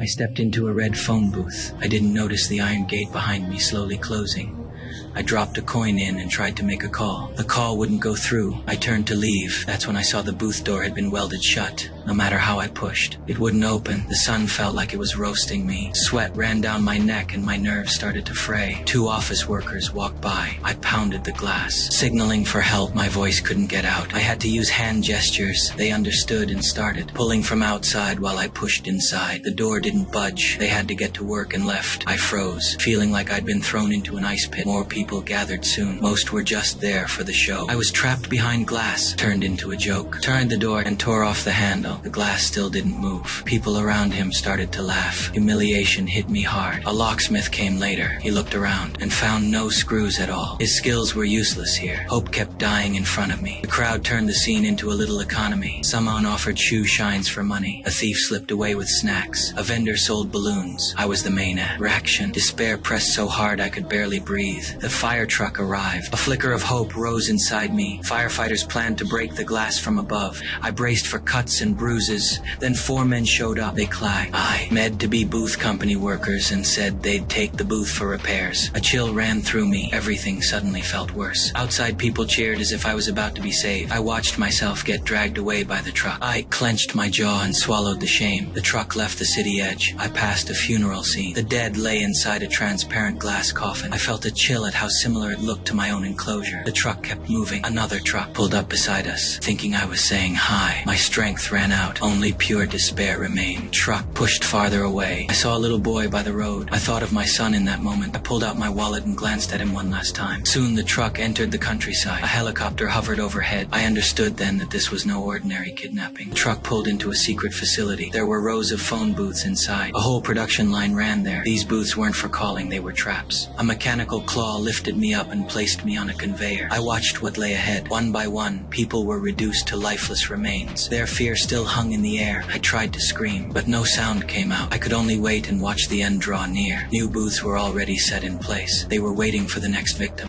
I stepped into a red phone booth. I didn't notice the iron gate behind me slowly closing. I dropped a coin in and tried to make a call. The call wouldn't go through. I turned to leave. That's when I saw the booth door had been welded shut. No matter how I pushed, it wouldn't open. The sun felt like it was roasting me. Sweat ran down my neck and my nerves started to fray. 2 office workers walked by. I pounded the glass. Signaling for help, my voice couldn't get out. I had to use hand gestures. They understood and started pulling from outside while I pushed inside. The door didn't budge. They had to get to work and left. I froze, feeling like I'd been thrown into an ice pit. More people gathered soon. Most were just there for the show. I was trapped behind glass, turned into a joke. Turned the door and tore off the handle. The glass still didn't move. People around him started to laugh. Humiliation hit me hard. A locksmith came later. He looked around and found no screws at all. His skills were useless here. Hope kept dying in front of me. The crowd turned the scene into a little economy. Someone offered shoe shines for money. A thief slipped away with snacks. A vendor sold balloons. I was the main attraction. Despair pressed so hard I could barely breathe. The fire truck arrived. A flicker of hope rose inside me. Firefighters planned to break the glass from above. I braced for cuts and bruises. Then 4 men showed up. They clagged. I med to be booth company workers and said they'd take the booth for repairs. A chill ran through me. Everything suddenly felt worse. Outside people cheered as if I was about to be saved. I watched myself get dragged away by the truck. I clenched my jaw and swallowed the shame. The truck left the city edge. I passed a funeral scene. The dead lay inside a transparent glass coffin. I felt a chill at how similar it looked to my own enclosure. The truck kept moving. Another truck pulled up beside us, thinking I was saying hi. My strength ran out. Only pure despair remained. Truck pushed farther away. I saw a little boy by the road. I thought of my son in that moment. I pulled out my wallet and glanced at him one last time. Soon the truck entered the countryside. A helicopter hovered overhead. I understood then that this was no ordinary kidnapping. The truck pulled into a secret facility. There were rows of phone booths inside. A whole production line ran there. These booths weren't for calling, they were traps. A mechanical claw lifted me up and placed me on a conveyor. I watched what lay ahead. One by one, people were reduced to lifeless remains. Their fear still hung in the air. I tried to scream, but no sound came out. I could only wait and watch the end draw near. New booths were already set in place. They were waiting for the next victim.